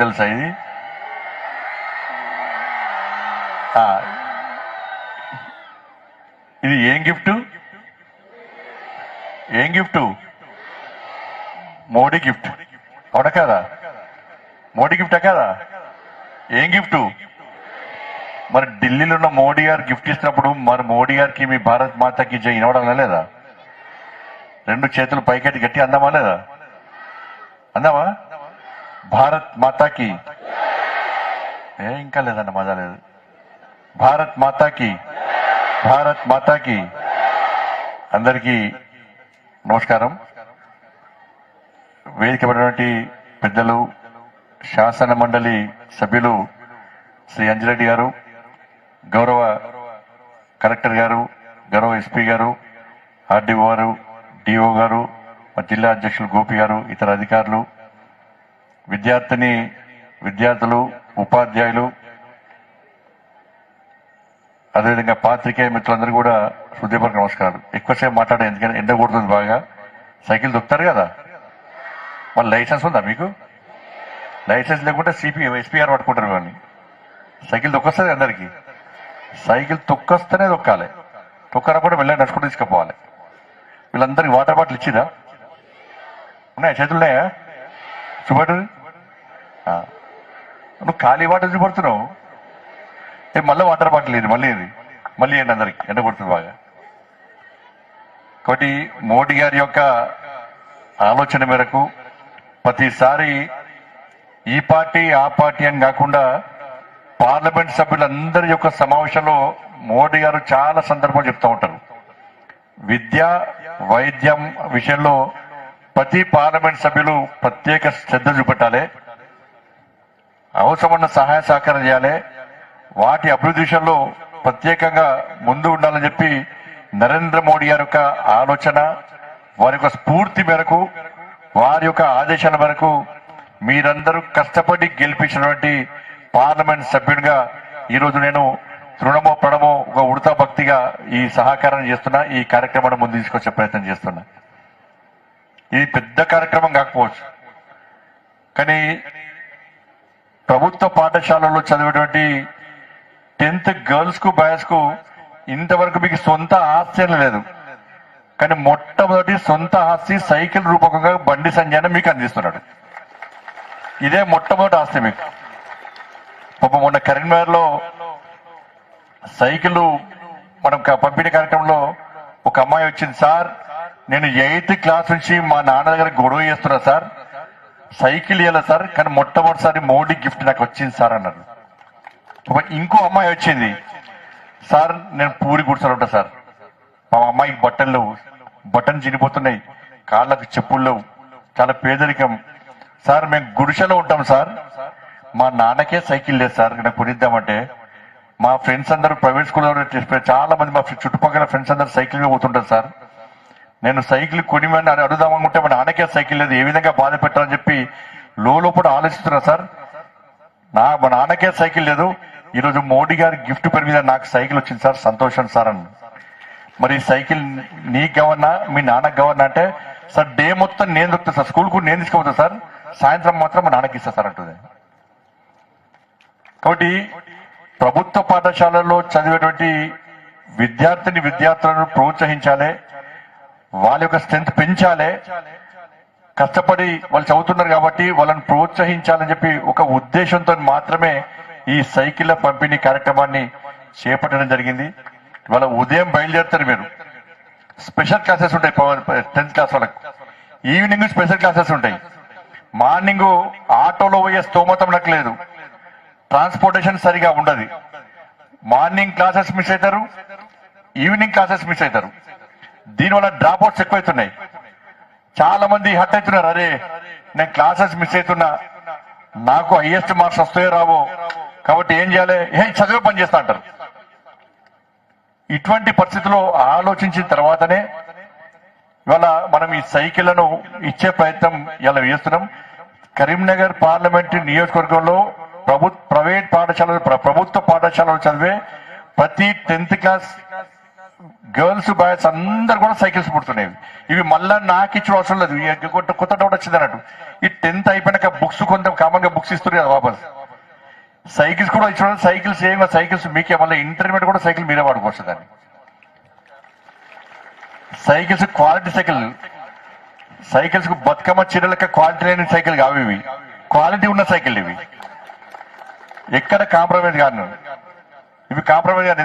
తెలుసా ఇది? ఇది ఏం గిఫ్ట్? ఏం గిఫ్ట్? మోడీ గిఫ్ట్ అవునా కదా? మోడీ గిఫ్ట్ కదా? ఏం గిఫ్ట్? మరి ఢిల్లీలో ఉన్న మోడీ గారు గిఫ్ట్ ఇచ్చినప్పుడు మరి మోడీ గారికి మీ భారత్ మాతకి జై వినవడం లేదా? రెండు చేతులు పైకెట్టి గట్టి అందామా లేదా? అందామా? భారత్ మాతాకి ఇంకా లేదన్న మజా లేదు. భారత్ మాతాకి, భారత్ మాతాకి. అందరికీ నమస్కారం. వేదిక పడినటువంటి పెద్దలు, శాసన మండలి సభ్యులు శ్రీ అంజిరెడ్డి గారు, గౌరవ కలెక్టర్ గారు, గౌరవ ఎస్పీ గారు, ఆర్డీఓ గారు, డిఓ గారు, జిల్లా అధ్యక్షులు గోపి గారు, ఇతర అధికారులు, విద్యార్థులు, ఉపాధ్యాయులు, అదేవిధంగా పాత్రికేయ మిత్రులందరూ కూడా హృదయపూర్వక నమస్కారాలు. ఎక్కువసేపు మాట్లాడే ఎందుకంటే ఎండ కొడుతుంది బాగా. సైకిల్ దొక్కుతారు కదా, వాళ్ళ లైసెన్స్ ఉందా మీకు? లైసెన్స్ లేకుంటే ఎస్పీఆర్ పట్టుకుంటారు. కానీ సైకిల్ తొక్కొస్తుంది అందరికీ. సైకిల్ తొక్కొస్తేనే తొక్కాలి, తొక్కనప్పుడు వెళ్ళి నడుచుకుంటూ తీసుకుపోవాలి. వీళ్ళందరికీ వాటర్ బాటిల్ ఇచ్చిదా? ఉన్నాయా? చేతులు ఉన్నాయా? చూపడు. నువ్వు ఖాళీ వాటర్ చూపడుతున్నావు. మళ్ళీ వాటర్ బాటిల్ ఇది, మళ్ళీ ఏంటి అందరికి ఎండ కొడుతుంది బాగా. కాబట్టి మోడీ గారి యొక్క ఆలోచన మేరకు ప్రతిసారి ఈ పార్టీ ఆ పార్టీ అని కాకుండా పార్లమెంట్ సభ్యులందరి యొక్క సమావేశంలో మోడీ గారు చాలా సందర్భాలు చెప్తూ ఉంటారు. విద్య, వైద్యం విషయంలో ప్రతి పార్లమెంట్ సభ్యులు ప్రత్యేక శ్రద్ధ చూపెట్టాలి, అవసరమైన సహాయ సహకారం చేయాలి, వాటి అభివృద్ధి విషయంలో ప్రత్యేకంగా ముందు ఉండాలని చెప్పి నరేంద్ర మోడీ గారి యొక్క ఆలోచన, వారి యొక్క స్ఫూర్తి మేరకు, వారి యొక్క ఆదేశాల మేరకు మీరందరూ కష్టపడి గెలిపించినటువంటి పార్లమెంట్ సభ్యుడిగా ఈరోజు నేను తృణమో పడమో ఒక ఉడతా భక్తిగా ఈ సహకారం చేస్తున్నా, ఈ కార్యక్రమాన్ని ముందు తీసుకొచ్చే ప్రయత్నం చేస్తున్నా. ఇది పెద్ద కార్యక్రమం కాకపోవచ్చు, కానీ ప్రభుత్వ పాఠశాలలో చదివేటువంటి 10th గర్ల్స్ కు బాయ్స్ కు ఇంతవరకు మీకు సొంత ఆస్తి లేదు. కానీ మొట్టమొదటి సొంత ఆస్తి సైకిల్ రూపకంగా బండి సంజయ్ మీకు అందిస్తున్నాడు. ఇదే మొట్టమొదటి ఆస్తి మీకు. మొన్న కరీంనగర్ లో సైకిల్ మనం పంపిణీ కార్యక్రమంలో ఒక అమ్మాయి వచ్చింది. సార్, నేను 8th క్లాస్ నుంచి మా నాన్న దగ్గర గొడవ చేస్తున్నా సార్, సైకిల్ ఇవ్వాలి సార్, కానీ మొట్టమొదటిసారి మోడీ గిఫ్ట్ నాకు వచ్చింది సార్ అన్నారు. ఇంకో అమ్మాయి వచ్చింది, సార్ నేను పూరి గుడిసెలు ఉంటా సార్, మా అమ్మాయికి బట్టలు లేవు, బటన్ చినిపోతున్నాయి, కాళ్ళకు చెప్పులు లేవు, చాలా పేదరికం సార్, మేము గుడిసెలో ఉంటాం సార్, మా నాన్నకే సైకిల్ లేదు సార్, నాకు కొనిద్దామంటే మా ఫ్రెండ్స్ అందరూ ప్రైవేట్ స్కూల్లో చాలా మంది మా చుట్టుపక్కల ఫ్రెండ్స్ అందరూ సైకిల్ మీద పోతుంటారు సార్, నేను సైకిల్ కొనిమని అడుగుదామనుకుంటే మా నాన్నకే సైకిల్ లేదు, ఏ విధంగా బాధ పెట్టాలని చెప్పి లోపల ఆలోచిస్తున్నా సార్, మా నాన్నకే సైకిల్ లేదు, ఈరోజు మోడీ గారి గిఫ్ట్ పేరు మీద నాకు సైకిల్ వచ్చింది సార్, సంతోషం సార్ అన్న. మరి సైకిల్ నీకు గవర్నా మీ నాన్నకు గవర్నా అంటే, సార్ డే మొత్తం నేను దొరుకుతాను సార్, స్కూల్ కూడా నేను తీసుకుపోతా సార్, సాయంత్రం మాత్రం మా నాన్నకి ఇస్తా సార్ అంటుంది. కాబట్టి ప్రభుత్వ పాఠశాలల్లో చదివేటువంటి విద్యార్థులను ప్రోత్సహించాలి, వాళ్ళ యొక్క స్ట్రెంత్ పెంచాలి, కష్టపడి వాళ్ళు చదువుతున్నారు కాబట్టి వాళ్ళని ప్రోత్సహించాలని చెప్పి ఒక ఉద్దేశంతో మాత్రమే ఈ సైకిళ్ల పంపిణీ కార్యక్రమాన్ని చేపట్టడం జరిగింది. ఇవాళ ఉదయం బయలుదేరుతారు మీరు, స్పెషల్ క్లాసెస్ ఉంటాయి 10th క్లాస్ వాళ్ళకు, ఈవినింగ్ స్పెషల్ క్లాసెస్ ఉంటాయి, మార్నింగ్ ఆటోలో పోయే స్తోమతం నాకు లేదు, ట్రాన్స్పోర్టేషన్ సరిగా ఉండదు, మార్నింగ్ క్లాసెస్ మిస్ అవుతారు, ఈవినింగ్ క్లాసెస్ మిస్ అవుతారు, దీనివల్ల డ్రాప్ అవుట్స్ ఎక్కువైతున్నాయి. చాలా మంది హట్ అవుతున్నారు, అరే నేను క్లాసెస్ మిస్ అవుతున్నా, నాకు హైయెస్ట్ మార్క్స్ వస్తాయో రావో, కాబట్టి ఏం చేయాలి, చదివే పని చేస్తా అంటారు. ఇటువంటి పరిస్థితుల్లో ఆలోచించిన తర్వాతనే ఇవాళ మనం ఈ సైకిళ్లను ఇచ్చే ప్రయత్నం ఇలా చేస్తున్నాం. కరీంనగర్ పార్లమెంటు నియోజకవర్గంలో ప్రభుత్వ పాఠశాలలో చదివే ప్రతి 10th క్లాస్ గర్ల్స్ బాయ్స్ అందరు కూడా సైకిల్స్ పుడుతున్నాయి. ఇవి మళ్ళా నాకు ఇచ్చిన అవసరం లేదు. కొత్త డౌట్ వచ్చింది అన్నట్టు. ఈ 10th అయిపోయినాక బుక్స్ కొంత కామన్ గా బుక్స్ ఇస్తున్నారు కదా వాపస్. సైకిల్స్ కూడా ఇచ్చిన సైకిల్స్ ఏమో సైకిల్స్ మీకే మళ్ళీ ఇంటర్మీడియట్ కూడా సైకిల్ మీరే వాడుకోవచ్చు. దాన్ని సైకిల్స్ క్వాలిటీ సైకిల్స్ కు బతుకమ్మ చీరలక క్వాలిటీ లేని సైకిల్ కావు ఇవి. క్వాలిటీ ఉన్న సైకిల్ ఇవి. ఎక్కడ కాంప్రమైజ్ కాదు. ఇవి కాంప్రమైజ్ కాదు.